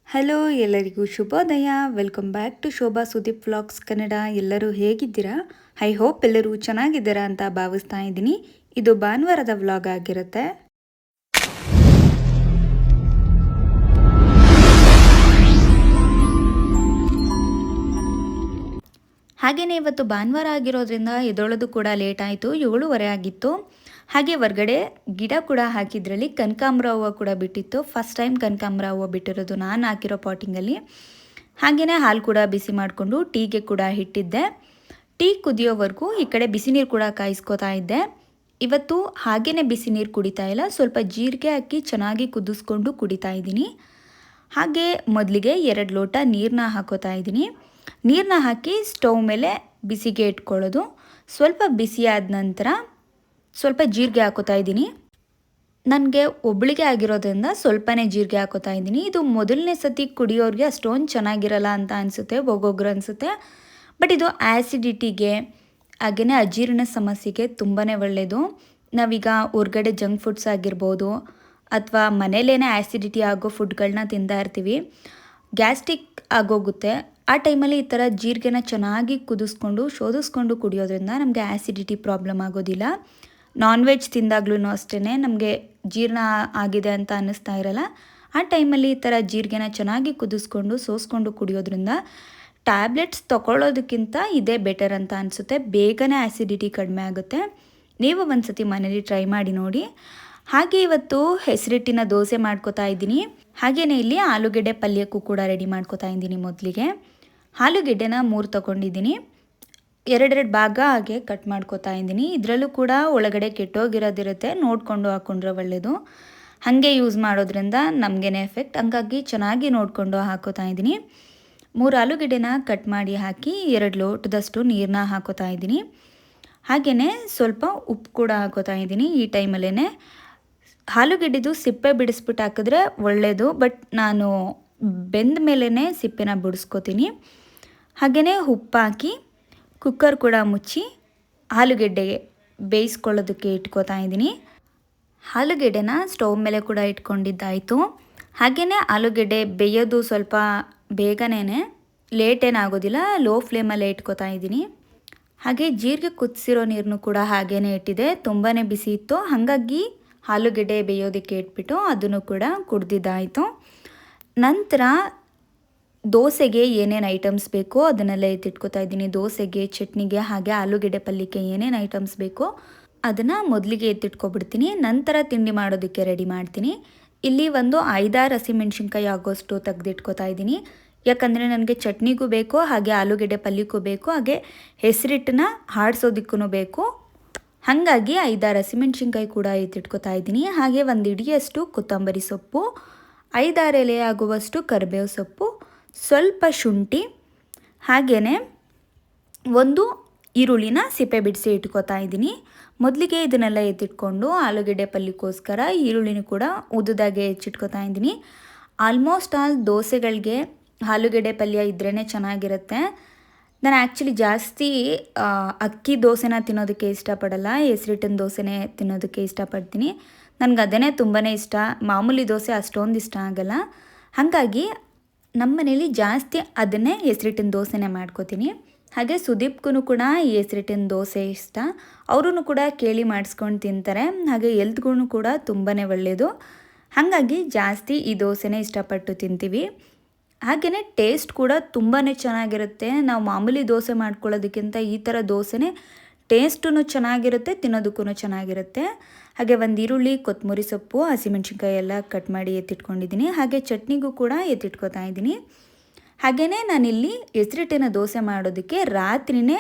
Hello ಎಲ್ಲರಿಗೂ ಶುಭೋದಯ. Welcome back to Shobha Sudeep vlogs Kannada. ಎಲ್ಲರೂ ಹೇಗಿದ್ದೀರಾ? ಐ ಹೋಪ್ ಎಲ್ಲರೂ ಚೆನ್ನಾಗಿದ್ದೀರಾ ಅಂತ ಭಾವಿಸ್ತಾ ಇದ್ದೀನಿ. ಇದು ಭಾನುವಾರದ ವ್ಲಾಗ್ ಆಗಿರುತ್ತೆ. ಹಾಗೆಯೇ ಇವತ್ತು ಭಾನುವಾರ ಆಗಿರೋದ್ರಿಂದ ಎದ್ದೊಳೋದು ಕೂಡ ಲೇಟ್ ಆಯಿತು. 7:30 ಆಗಿತ್ತು. ಹಾಗೆ ಹೊರಗಡೆ ಗಿಡ ಕೂಡ ಹಾಕಿದ್ರಲ್ಲಿ ಕನಕಾಂಬರ ಹೂವು ಕೂಡ ಬಿಟ್ಟಿತ್ತು. ಫಸ್ಟ್ ಟೈಮ್ ಕನಕಾಂಬರ ಹೂವು ಬಿಟ್ಟಿರೋದು ನಾನು ಹಾಕಿರೋ ಪಾಟಿಂಗಲ್ಲಿ. ಹಾಗೆಯೇ ಹಾಲು ಕೂಡ ಬಿಸಿ ಮಾಡಿಕೊಂಡು ಟೀಗೆ ಕೂಡ ಇಟ್ಟಿದ್ದೆ. ಟೀ ಕುದಿಯೋವರೆಗೂ ಈ ಕಡೆ ಬಿಸಿ ನೀರು ಕೂಡ ಕಾಯಿಸ್ಕೊತಾ ಇದ್ದೆ. ಇವತ್ತು ಹಾಗೇ ಬಿಸಿ ನೀರು ಕುಡಿತಾ ಇಲ್ಲ, ಸ್ವಲ್ಪ ಜೀರಿಗೆ ಹಾಕಿ ಚೆನ್ನಾಗಿ ಕುದಿಸ್ಕೊಂಡು ಕುಡಿತಾ ಇದ್ದೀನಿ. ಹಾಗೆ ಮೊದಲಿಗೆ 2 ಲೋಟ ನೀರನ್ನ ಹಾಕೋತಾ ಇದ್ದೀನಿ. ನೀರನ್ನ ಹಾಕಿ ಸ್ಟವ್ ಮೇಲೆ ಬಿಸಿಗೆ ಇಟ್ಕೊಳ್ಳೋದು. ಸ್ವಲ್ಪ ಬಿಸಿ ಆದ ನಂತರ ಸ್ವಲ್ಪ ಜೀರಿಗೆ ಹಾಕೋತಾ ಇದ್ದೀನಿ. ನನಗೆ ಒಬ್ಬಳಿಗೆ ಆಗಿರೋದ್ರಿಂದ ಸ್ವಲ್ಪನೇ ಜೀರಿಗೆ ಹಾಕೋತಾ ಇದ್ದೀನಿ. ಇದು ಮೊದಲನೇ ಸತಿ ಕುಡಿಯೋರಿಗೆ ಅಷ್ಟೊಂದು ಚೆನ್ನಾಗಿರಲ್ಲ ಅಂತ ಅನಿಸುತ್ತೆ, ಒಬ್ಬೊಬ್ರು ಅನಿಸುತ್ತೆ. ಬಟ್ ಇದು ಆ್ಯಸಿಡಿಟಿಗೆ ಹಾಗೆಯೇ ಅಜೀರ್ಣ ಸಮಸ್ಯೆಗೆ ತುಂಬಾ ಒಳ್ಳೆಯದು. ನಾವೀಗ ಹೊರ್ಗಡೆ ಜಂಕ್ ಫುಡ್ಸ್ ಆಗಿರ್ಬೋದು ಅಥವಾ ಮನೇಲೇ ಆ್ಯಸಿಡಿಟಿ ಆಗೋ ಫುಡ್ಗಳನ್ನ ತಿಂತಾ ಇರ್ತೀವಿ, ಗ್ಯಾಸ್ಟ್ರಿಕ್ ಆಗೋಗುತ್ತೆ. ಆ ಟೈಮಲ್ಲಿ ಈ ಥರ ಜೀರಿಗೆನ ಚೆನ್ನಾಗಿ ಕುದಿಸ್ಕೊಂಡು ಶೋಧಿಸ್ಕೊಂಡು ಕುಡಿಯೋದ್ರಿಂದ ನಮಗೆ ಆ್ಯಸಿಡಿಟಿ ಪ್ರಾಬ್ಲಮ್ ಆಗೋದಿಲ್ಲ. ನಾನ್ ವೆಜ್ ತಿಂದಾಗ್ಲೂ ಅಷ್ಟೇ ನಮಗೆ ಜೀರ್ಣ ಆಗಿದೆ ಅಂತ ಅನ್ನಿಸ್ತಾ ಇರಲ್ಲ. ಆ ಟೈಮಲ್ಲಿ ಈ ಥರ ಜೀರಿಗೆನ ಚೆನ್ನಾಗಿ ಕುದಿಸ್ಕೊಂಡು ಸೋಸ್ಕೊಂಡು ಕುಡಿಯೋದ್ರಿಂದ ಟ್ಯಾಬ್ಲೆಟ್ಸ್ ತೊಗೊಳ್ಳೋದಕ್ಕಿಂತ ಇದೇ ಬೆಟರ್ ಅಂತ ಅನಿಸುತ್ತೆ. ಬೇಗನೆ ಆ್ಯಸಿಡಿಟಿ ಕಡಿಮೆ ಆಗುತ್ತೆ. ನೀವು ಒಂದು ಸತಿ ಮನೇಲಿ ಟ್ರೈ ಮಾಡಿ ನೋಡಿ. ಹಾಗೆ ಇವತ್ತು ಹೆಸರಿಟ್ಟಿನ ದೋಸೆ ಮಾಡ್ಕೋತಾ ಇದ್ದೀನಿ. ಹಾಗೆಯೇ ಇಲ್ಲಿ ಆಲೂಗೆಡ್ಡೆ ಪಲ್ಯಕ್ಕೂ ಕೂಡ ರೆಡಿ ಮಾಡ್ಕೋತಾ ಇದ್ದೀನಿ. ಮೊದಲಿಗೆ ಆಲೂಗೆಡ್ಡೆನ 3 ತೊಗೊಂಡಿದ್ದೀನಿ. 2 ಭಾಗ ಹಾಗೆ ಕಟ್ ಮಾಡ್ಕೋತಾ ಇದ್ದೀನಿ. ಇದರಲ್ಲೂ ಕೂಡ ಒಳಗಡೆ ಕೆಟ್ಟೋಗಿರೋದಿರುತ್ತೆ, ನೋಡಿಕೊಂಡು ಹಾಕ್ಕೊಂಡ್ರೆ ಒಳ್ಳೆಯದು. ಹಾಗೆ ಯೂಸ್ ಮಾಡೋದ್ರಿಂದ ನಮಗೇನೆ ಎಫೆಕ್ಟ್, ಹಂಗಾಗಿ ಚೆನ್ನಾಗಿ ನೋಡಿಕೊಂಡು ಹಾಕೋತಾ ಇದ್ದೀನಿ. 3 ಆಲೂಗೆಡ್ಡೆನ ಕಟ್ ಮಾಡಿ ಹಾಕಿ 2 ಲೋಟದಷ್ಟು ನೀರನ್ನ ಹಾಕೋತಾ ಇದ್ದೀನಿ. ಹಾಗೆಯೇ ಸ್ವಲ್ಪ ಉಪ್ಪು ಕೂಡ ಹಾಕೋತಾ ಇದ್ದೀನಿ. ಈ ಟೈಮಲ್ಲೇ ಆಲೂಗೆಡ್ಡೆದು ಸಿಪ್ಪೆ ಬಿಡಿಸ್ಬಿಟ್ಟು ಹಾಕಿದ್ರೆ ಒಳ್ಳೆಯದು, ಬಟ್ ನಾನು ಬೆಂದ ಮೇಲೇ ಸಿಪ್ಪೆನ ಬಿಡಿಸ್ಕೋತೀನಿ. ಹಾಗೆಯೇ ಉಪ್ಪು ಹಾಕಿ ಕುಕ್ಕರ್ ಕೂಡ ಮುಚ್ಚಿ ಆಲೂಗೆಡ್ಡೆಗೆ ಬೇಯಿಸ್ಕೊಳ್ಳೋದಕ್ಕೆ ಇಟ್ಕೋತಾ ಇದ್ದೀನಿ. ಆಲೂಗೆಡ್ಡೆನ ಸ್ಟವ್ ಮೇಲೆ ಕೂಡ ಇಟ್ಕೊಂಡಿದ್ದಾಯಿತು. ಹಾಗೆಯೇ ಆಲೂಗೆಡ್ಡೆ ಬೇಯೋದು ಸ್ವಲ್ಪ ಬೇಗನೆ, ಲೇಟ್ ಏನಾಗೋದಿಲ್ಲ, ಲೋ ಫ್ಲೇಮಲ್ಲೇ ಇಟ್ಕೋತಾ ಇದ್ದೀನಿ. ಹಾಗೆ ಜೀರಿಗೆ ಕುದಿಸಿರೋ ನೀರನ್ನು ಕೂಡ ಹಾಗೇ ಇಟ್ಟಿದೆ, ತುಂಬಾ ಬಿಸಿ ಇತ್ತು. ಹಾಗಾಗಿ ಆಲೂಗೆಡ್ಡೆ ಬೇಯೋದಕ್ಕೆ ಇಟ್ಬಿಟ್ಟು ಅದನ್ನು ಕೂಡ ಕುಡ್ದಿದ್ದಾಯಿತು. ನಂತರ ದೋಸೆಗೆ ಏನೇನು ಐಟಮ್ಸ್ ಬೇಕೋ ಅದನ್ನೆಲ್ಲ ಎತ್ತಿಟ್ಕೋತಾ ಇದ್ದೀನಿ. ದೋಸೆಗೆ, ಚಟ್ನಿಗೆ, ಹಾಗೆ ಆಲೂಗೆಡ್ಡೆ ಪಲ್ಯಕ್ಕೆ ಏನೇನು ಐಟಮ್ಸ್ ಬೇಕೋ ಅದನ್ನು ಮೊದಲಿಗೆ ಎತ್ತಿಟ್ಕೊಬಿಡ್ತೀನಿ. ನಂತರ ತಿಂಡಿ ಮಾಡೋದಕ್ಕೆ ರೆಡಿ ಮಾಡ್ತೀನಿ. ಇಲ್ಲಿ ಒಂದು 5-6 ಹಸಿಮೆಣ್ಸಿನ್ಕಾಯಿ ಆಗೋಷ್ಟು ತೆಗೆದಿಟ್ಕೋತಾ ಇದ್ದೀನಿ. ಯಾಕಂದರೆ ನನಗೆ ಚಟ್ನಿಗೂ ಬೇಕು, ಹಾಗೆ ಆಲೂಗೆಡ್ಡೆ ಪಲ್ಯಕ್ಕೂ ಬೇಕು, ಹಾಗೆ ಹೆಸರಿಟ್ಟನ್ನ ಆಡಿಸೋದಕ್ಕೂ ಬೇಕು. ಹಾಗಾಗಿ 5-6 ಹಸಿಮೆಣ್ಸಿನ್ಕಾಯಿ ಕೂಡ ಎತ್ತಿಟ್ಕೋತಾ ಇದ್ದೀನಿ. ಹಾಗೆ 1 ಹಿಡಿಯಷ್ಟು ಕೊತ್ತಂಬರಿ ಸೊಪ್ಪು, 5-6 ಎಲೆ ಆಗುವಷ್ಟು ಕರಿಬೇವು ಸೊಪ್ಪು, ಸ್ವಲ್ಪ ಶುಂಠಿ, ಹಾಗೆಯೇ 1 ಈರುಳ್ಳಿನ ಸಿಪ್ಪೆ ಬಿಡಿಸಿ ಇಟ್ಕೋತಾ ಇದ್ದೀನಿ. ಮೊದಲಿಗೆ ಇದನ್ನೆಲ್ಲ ಎತ್ತಿಟ್ಕೊಂಡು ಆಲೂಗೆಡ್ಡೆ ಪಲ್ಯಕ್ಕೋಸ್ಕರ ಈರುಳ್ಳಿನೂ ಕೂಡ ಉದುದಾಗೆ ಹೆಚ್ಚಿಟ್ಕೋತಾ ಇದ್ದೀನಿ. ಆಲ್ಮೋಸ್ಟ್ ಆಲ್ ದೋಸೆಗಳಿಗೆ ಆಲೂಗೆಡ್ಡೆ ಪಲ್ಯ ಇದ್ರೇ ಚೆನ್ನಾಗಿರುತ್ತೆ. ನಾನು ಆ್ಯಕ್ಚುಲಿ ಜಾಸ್ತಿ ಅಕ್ಕಿ ದೋಸೆನ ತಿನ್ನೋದಕ್ಕೆ ಇಷ್ಟಪಡಲ್ಲ, ಹೆಸರಿಟ್ಟಿನ ದೋಸೆನೇ ತಿನ್ನೋದಕ್ಕೆ ಇಷ್ಟಪಡ್ತೀನಿ. ನನಗೆ ಅದನ್ನೇ ತುಂಬಾ ಇಷ್ಟ. ಮಾಮೂಲಿ ದೋಸೆ ಅಷ್ಟೊಂದು ಇಷ್ಟ ಆಗಲ್ಲ. ಹಾಗಾಗಿ ನಮ್ಮ ಮನೇಲಿ ಜಾಸ್ತಿ ಅದನ್ನೇ ಹೆಸರಿಟ್ಟಿನ ದೋಸೆನೇ ಮಾಡ್ಕೋತೀನಿ. ಹಾಗೆ ಸುದೀಪ್ಗೂ ಕೂಡ ಈ ಹೆಸರಿಟ್ಟಿನ ದೋಸೆ ಇಷ್ಟ. ಅವರೂ ಕೂಡ ಕೇಳಿ ಮಾಡಿಸ್ಕೊಂಡು ತಿಂತಾರೆ. ಹಾಗೆ ಹೆಲ್ತ್ಗೂ ಕೂಡ ತುಂಬಾ ಒಳ್ಳೆಯದು. ಹಾಗಾಗಿ ಜಾಸ್ತಿ ಈ ದೋಸೆನೇ ಇಷ್ಟಪಟ್ಟು ತಿಂತೀವಿ. ಹಾಗೆಯೇ ಟೇಸ್ಟ್ ಕೂಡ ತುಂಬಾ ಚೆನ್ನಾಗಿರುತ್ತೆ. ನಾವು ಮಾಮೂಲಿ ದೋಸೆ ಮಾಡ್ಕೊಳ್ಳೋದಕ್ಕಿಂತ ಈ ಥರ ದೋಸೆನೇ ಟೇಸ್ಟೂ ಚೆನ್ನಾಗಿರುತ್ತೆ, ತಿನ್ನೋದಕ್ಕೂ ಚೆನ್ನಾಗಿರುತ್ತೆ. ಹಾಗೆ 1 ಈರುಳ್ಳಿ, ಕೊತ್ತಂಬರಿ ಸೊಪ್ಪು, ಹಸಿಮೆಣ್ಸಿನ್ಕಾಯಿ ಎಲ್ಲ ಕಟ್ ಮಾಡಿ ಎತ್ತಿಟ್ಕೊಂಡಿದ್ದೀನಿ. ಹಾಗೆ ಚಟ್ನಿಗೂ ಕೂಡ ಎತ್ತಿಟ್ಕೊತಾ ಇದ್ದೀನಿ. ಹಾಗೆಯೇ ನಾನಿಲ್ಲಿ ಹೆಸರಿಟ್ಟಿನ ದೋಸೆ ಮಾಡೋದಕ್ಕೆ ರಾತ್ರಿಯೇ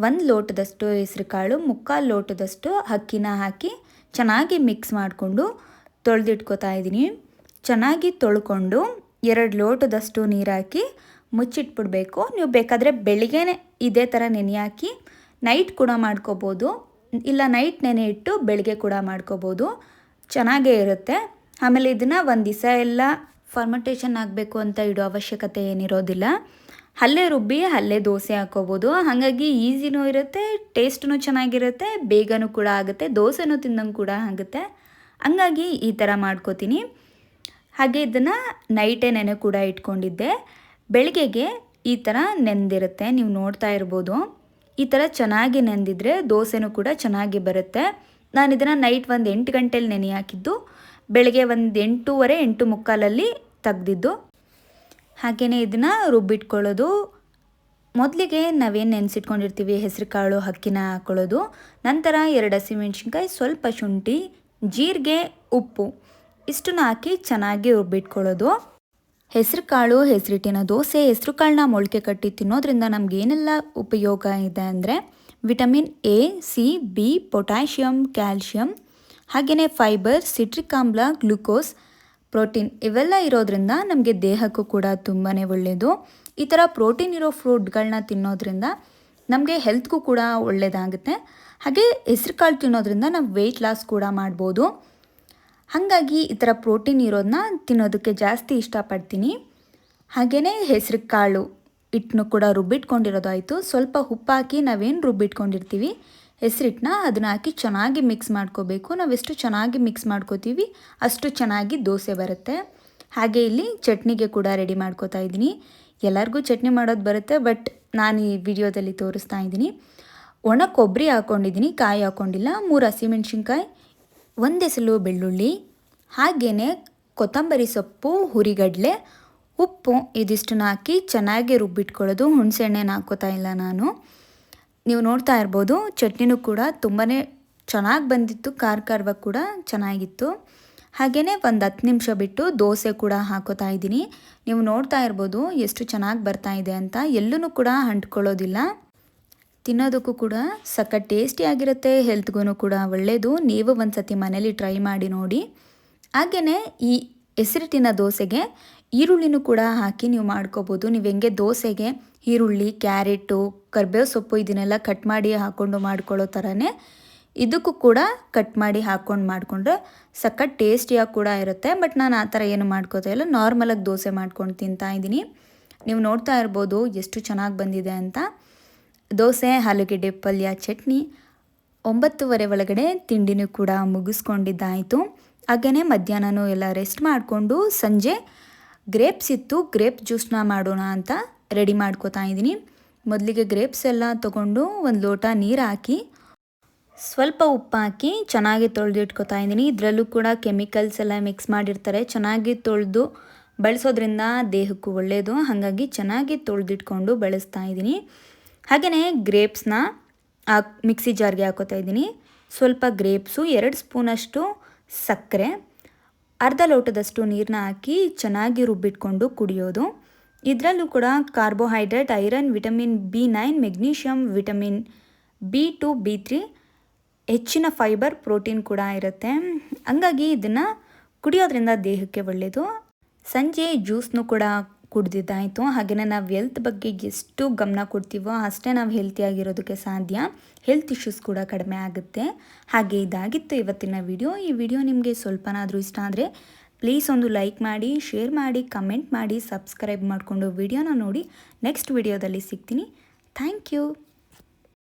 1 ಲೋಟದಷ್ಟು ಹೆಸರು ಕಾಳು, 3/4 ಲೋಟದಷ್ಟು ಅಕ್ಕಿನ ಹಾಕಿ ಚೆನ್ನಾಗಿ ಮಿಕ್ಸ್ ಮಾಡಿಕೊಂಡು ತೊಳೆದಿಟ್ಕೋತಾ ಇದ್ದೀನಿ. ಚೆನ್ನಾಗಿ ತೊಳ್ಕೊಂಡು 2 ಲೋಟದಷ್ಟು ನೀರು ಹಾಕಿ ಮುಚ್ಚಿಟ್ಬಿಡ್ಬೇಕು. ನೀವು ಬೇಕಾದರೆ ಬೆಳಿಗ್ಗೆನೇ ಇದೇ ಥರ ನೆನೆ ಹಾಕಿ ನೈಟ್ ಕೂಡ ಮಾಡ್ಕೋಬೋದು, ಇಲ್ಲ ನೈಟ್ ನೆನೆ ಇಟ್ಟು ಬೆಳಗ್ಗೆ ಕೂಡ ಮಾಡ್ಕೋಬೋದು, ಚೆನ್ನಾಗೇ ಇರುತ್ತೆ. ಆಮೇಲೆ ಇದನ್ನು 1 ದಿವಸ ಎಲ್ಲ ಫರ್ಮೆಂಟೇಷನ್ ಆಗಬೇಕು ಅಂತ ಇಡೋ ಅವಶ್ಯಕತೆ ಏನಿರೋದಿಲ್ಲ. ಅಲ್ಲೇ ರುಬ್ಬಿ ಅಲ್ಲೇ ದೋಸೆ ಹಾಕೋಬೋದು. ಹಾಗಾಗಿ ಈಸಿನೂ ಇರುತ್ತೆ, ಟೇಸ್ಟೂ ಚೆನ್ನಾಗಿರುತ್ತೆ, ಬೇಗನೂ ಕೂಡ ಆಗುತ್ತೆ, ದೋಸೆನೂ ತಿಂದಂಗೆ ಕೂಡ ಆಗುತ್ತೆ. ಹಂಗಾಗಿ ಈ ಥರ ಮಾಡ್ಕೋತೀನಿ. ಹಾಗೆ ಇದನ್ನು ನೈಟೇ ನೆನೆ ಕೂಡ ಇಟ್ಕೊಂಡಿದ್ದೆ. ಬೆಳಗ್ಗೆಗೆ ಈ ಥರ ನೆಂದಿರುತ್ತೆ, ನೀವು ನೋಡ್ತಾ ಇರ್ಬೋದು. ಈ ಥರ ಚೆನ್ನಾಗಿ ನೆಂದಿದ್ರೆ ದೋಸೆನೂ ಕೂಡ ಚೆನ್ನಾಗಿ ಬರುತ್ತೆ. ನಾನು ಇದನ್ನು ನೈಟ್ ಒಂದು 8 ಗಂಟೆಲಿ ನೆನೆ ಹಾಕಿದ್ದು, ಬೆಳಗ್ಗೆ ಒಂದು 8:30 8:45 ತೆಗ್ದಿದ್ದು. ಹಾಗೆಯೇ ಇದನ್ನು ರುಬ್ಬಿಟ್ಕೊಳ್ಳೋದು. ಮೊದಲಿಗೆ ನಾವೇನು ನೆನೆಸಿಟ್ಕೊಂಡಿರ್ತೀವಿ ಹೆಸರು ಕಾಳು ಅಕ್ಕಿನ ಹಾಕ್ಕೊಳ್ಳೋದು. ನಂತರ 2 ಹಸಿಮೆಣ್ಸಿನ್ಕಾಯಿ, ಸ್ವಲ್ಪ ಶುಂಠಿ, ಜೀರಿಗೆ, ಉಪ್ಪು ಇಷ್ಟನ್ನು ಹಾಕಿ ಚೆನ್ನಾಗಿ ರುಬ್ಬಿಟ್ಕೊಳ್ಳೋದು. ಹೆಸರು ಕಾಳು ಹೆಸರಿಟ್ಟಿನ ದೋಸೆ. ಹೆಸರು ಕಾಳನ್ನ ಮೊಳಕೆ ಕಟ್ಟಿ ತಿನ್ನೋದ್ರಿಂದ ನಮಗೇನೆಲ್ಲ ಉಪಯೋಗ ಇದೆ ಅಂದರೆ vitamin A, C, B, potassium, calcium, ಹಾಗೆಯೇ ಫೈಬರ್, ಸಿಟ್ರಿಕ್ ಆಮ್ಲ, ಗ್ಲೂಕೋಸ್, ಪ್ರೋಟೀನ್ ಇವೆಲ್ಲ ಇರೋದ್ರಿಂದ ನಮಗೆ ದೇಹಕ್ಕೂ ಕೂಡ ತುಂಬಾ ಒಳ್ಳೆಯದು. ಈ ಥರ ಪ್ರೋಟೀನ್ ಇರೋ ಫ್ರೂಟ್ಗಳನ್ನ ತಿನ್ನೋದ್ರಿಂದ ನಮಗೆ ಹೆಲ್ತ್ಗೂ ಕೂಡ ಒಳ್ಳೆಯದಾಗುತ್ತೆ. ಹಾಗೆ ಹೆಸರು ಕಾಳು ತಿನ್ನೋದ್ರಿಂದ ನಾವು ವೆಯ್ಟ್ ಲಾಸ್ ಕೂಡ ಮಾಡ್ಬೋದು. ಹಾಗಾಗಿ ಈ ಥರ ಪ್ರೋಟೀನ್ ಇರೋದನ್ನ ತಿನ್ನೋದಕ್ಕೆ ಜಾಸ್ತಿ ಇಷ್ಟಪಡ್ತೀನಿ. ಹಾಗೆಯೇ ಹೆಸರು ಕಾಳು ಹಿಟ್ಟನ್ನು ಕೂಡ ರುಬ್ಬಿಟ್ಕೊಂಡಿರೋದಾಯಿತು. ಸ್ವಲ್ಪ ಉಪ್ಪಾಕಿ ನಾವೇನು ರುಬ್ಬಿಟ್ಕೊಂಡಿರ್ತೀವಿ ಹೆಸರಿಟ್ಟನ್ನ ಅದನ್ನು ಹಾಕಿ ಚೆನ್ನಾಗಿ ಮಿಕ್ಸ್ ಮಾಡ್ಕೋಬೇಕು. ನಾವೆಷ್ಟು ಚೆನ್ನಾಗಿ ಮಿಕ್ಸ್ ಮಾಡ್ಕೋತೀವಿ ಅಷ್ಟು ಚೆನ್ನಾಗಿ ದೋಸೆ ಬರುತ್ತೆ. ಹಾಗೆ ಇಲ್ಲಿ ಚಟ್ನಿಗೆ ಕೂಡ ರೆಡಿ ಮಾಡ್ಕೋತಾ ಇದ್ದೀನಿ. ಎಲ್ಲರಿಗೂ ಚಟ್ನಿ ಮಾಡೋದು ಬರುತ್ತೆ, ಬಟ್ ನಾನು ಈ ವಿಡಿಯೋದಲ್ಲಿ ತೋರಿಸ್ತಾ ಇದ್ದೀನಿ. ಒಣ ಕೊಬ್ಬರಿ ಹಾಕ್ಕೊಂಡಿದ್ದೀನಿ, ಕಾಯಿ ಹಾಕ್ಕೊಂಡಿಲ್ಲ. 3 ಹಸಿಮೆಣ್ಸಿನ್ಕಾಯಿ, 1 ಎಸಳು ಬೆಳ್ಳುಳ್ಳಿ, ಹಾಗೆಯೇ ಕೊತ್ತಂಬರಿ ಸೊಪ್ಪು, ಹುರಿಗಡಲೆ, ಉಪ್ಪು ಇದಿಷ್ಟನ್ನು ಹಾಕಿ ಚೆನ್ನಾಗಿ ರುಬ್ಬಿಟ್ಕೊಳ್ಳೋದು. ಹುಣಸೆಹಣ್ಣೇನು ಹಾಕ್ಕೋತಾ ಇಲ್ಲ ನಾನು. ನೀವು ನೋಡ್ತಾ ಇರ್ಬೋದು ಚಟ್ನಿನೂ ಕೂಡ ತುಂಬಾ ಚೆನ್ನಾಗಿ ಬಂದಿತ್ತು, ಖಾರವಾಗಿ ಕೂಡ ಚೆನ್ನಾಗಿತ್ತು. ಹಾಗೆಯೇ ಒಂದು 10 ನಿಮಿಷ ಬಿಟ್ಟು ದೋಸೆ ಕೂಡ ಹಾಕೋತಾ ಇದ್ದೀನಿ. ನೀವು ನೋಡ್ತಾ ಇರ್ಬೋದು ಎಷ್ಟು ಚೆನ್ನಾಗಿ ಬರ್ತಾ ಇದೆ ಅಂತ. ಎಲ್ಲೂ ಕೂಡ ಅಂಟ್ಕೊಳ್ಳೋದಿಲ್ಲ. ತಿನ್ನೋದಕ್ಕೂ ಕೂಡ ಸಖತ್ ಟೇಸ್ಟಿಯಾಗಿರುತ್ತೆ, ಹೆಲ್ತ್ಗೂ ಕೂಡ ಒಳ್ಳೆಯದು. ನೀವು ಒಂದು ಸತಿ ಮನೇಲಿ ಟ್ರೈ ಮಾಡಿ ನೋಡಿ. ಹಾಗೆಯೇ ಈ ಹೆಸರಿಟ್ಟಿನ ದೋಸೆಗೆ ಈರುಳ್ಳಿನೂ ಕೂಡ ಹಾಕಿ ನೀವು ಮಾಡ್ಕೋಬೋದು. ನೀವು ಹೆಂಗೆ ದೋಸೆಗೆ ಈರುಳ್ಳಿ, ಕ್ಯಾರೆಟು, ಕರಿಬೇವು ಸೊಪ್ಪು ಇದನ್ನೆಲ್ಲ ಕಟ್ ಮಾಡಿ ಹಾಕ್ಕೊಂಡು ಮಾಡ್ಕೊಳ್ಳೋ ಥರನೇ ಇದಕ್ಕೂ ಕೂಡ ಕಟ್ ಮಾಡಿ ಹಾಕ್ಕೊಂಡು ಮಾಡಿಕೊಂಡ್ರೆ ಸಖತ್ ಟೇಸ್ಟಿಯಾಗಿ ಕೂಡ ಇರುತ್ತೆ. ಬಟ್ ನಾನು ಆ ಥರ ಏನು ಮಾಡ್ಕೋತಾ ಇಲ್ಲ, ನಾರ್ಮಲಾಗಿ ದೋಸೆ ಮಾಡ್ಕೊಂಡು ತಿಂತಾ ಇದ್ದೀನಿ. ನೀವು ನೋಡ್ತಾ ಇರ್ಬೋದು ಎಷ್ಟು ಚೆನ್ನಾಗಿ ಬಂದಿದೆ ಅಂತ. ದೋಸೆ, ಆಲೂಗೆಡ್ಡೆ ಪಲ್ಯ, ಚಟ್ನಿ, 9:30 ಒಳಗಡೆ ತಿಂಡಿನೂ ಕೂಡ ಮುಗಿಸ್ಕೊಂಡಿದ್ದಾಯಿತು. ಹಾಗೆಯೇ ಮಧ್ಯಾಹ್ನನೂ ಎಲ್ಲ ರೆಸ್ಟ್ ಮಾಡಿಕೊಂಡು ಸಂಜೆ ಗ್ರೇಪ್ಸ್ ಇತ್ತು, ಗ್ರೇಪ್ ಜ್ಯೂಸನ್ನ ಮಾಡೋಣ ಅಂತ ರೆಡಿ ಮಾಡ್ಕೋತಾ ಇದ್ದೀನಿ. ಮೊದಲಿಗೆ ಗ್ರೇಪ್ಸ್ ಎಲ್ಲ ತೊಗೊಂಡು ಒಂದು ಲೋಟ ನೀರು ಹಾಕಿ ಸ್ವಲ್ಪ ಉಪ್ಪು ಹಾಕಿ ಚೆನ್ನಾಗಿ ತೊಳೆದಿಟ್ಕೋತಾ ಇದ್ದೀನಿ. ಇದರಲ್ಲೂ ಕೂಡ ಕೆಮಿಕಲ್ಸ್ ಎಲ್ಲ ಮಿಕ್ಸ್ ಮಾಡಿರ್ತಾರೆ. ಚೆನ್ನಾಗಿ ತೊಳೆದು ಬಳಸೋದ್ರಿಂದ ದೇಹಕ್ಕೂ ಒಳ್ಳೆಯದು. ಹಾಗಾಗಿ ಚೆನ್ನಾಗಿ ತೊಳೆದಿಟ್ಕೊಂಡು ಬಳಸ್ತಾ ಇದ್ದೀನಿ. ಹಾಗೆಯೇ ಗ್ರೇಪ್ಸ್ನ ಮಿಕ್ಸಿ ಜಾರ್ಗೆ ಹಾಕೋತಾ ಇದ್ದೀನಿ. ಸ್ವಲ್ಪ ಗ್ರೇಪ್ಸು, 2 ಸ್ಪೂನಷ್ಟು ಸಕ್ಕರೆ, ಅರ್ಧ ಲೋಟದಷ್ಟು ನೀರನ್ನ ಹಾಕಿ ಚೆನ್ನಾಗಿ ರುಬ್ಬಿಟ್ಕೊಂಡು ಕುಡಿಯೋದು. ಇದರಲ್ಲೂ ಕೂಡ carbohydrate, iron, vitamin B9, magnesium, vitamin B2, B3, ಹೆಚ್ಚಿನ ಫೈಬರ್, ಪ್ರೋಟೀನ್ ಕೂಡ ಇರುತ್ತೆ. ಹಂಗಾಗಿ ಇದನ್ನು ಕುಡಿಯೋದ್ರಿಂದ ದೇಹಕ್ಕೆ ಒಳ್ಳೆಯದು. ಸಂಜೆ ಜ್ಯೂಸ್ನೂ ಕೂಡ ಕುಡ್ದಿದ್ದಾಯಿತು. ಹಾಗೆಯೇ ನಾವು ಹೆಲ್ತ್ ಬಗ್ಗೆ ಎಷ್ಟು ಗಮನ ಕೊಡ್ತೀವೋ ಅಷ್ಟೇ ನಾವು ಹೆಲ್ತಿಯಾಗಿರೋದಕ್ಕೆ ಸಾಧ್ಯ. ಹೆಲ್ತ್ ಇಶ್ಯೂಸ್ ಕೂಡ ಕಡಿಮೆ ಆಗುತ್ತೆ. ಹಾಗೆ ಇದಾಗಿತ್ತು ಇವತ್ತಿನ ವಿಡಿಯೋ. ಈ ವಿಡಿಯೋ ನಿಮಗೆ ಸ್ವಲ್ಪನಾದರೂ ಇಷ್ಟ ಆದರೆ ಪ್ಲೀಸ್ ಒಂದು ಲೈಕ್ ಮಾಡಿ, ಶೇರ್ ಮಾಡಿ, ಕಮೆಂಟ್ ಮಾಡಿ, ಸಬ್ಸ್ಕ್ರೈಬ್ ಮಾಡಿಕೊಂಡು ವಿಡಿಯೋನ ನೋಡಿ. ನೆಕ್ಸ್ಟ್ ವಿಡಿಯೋದಲ್ಲಿ ಸಿಗ್ತೀನಿ. Thank you.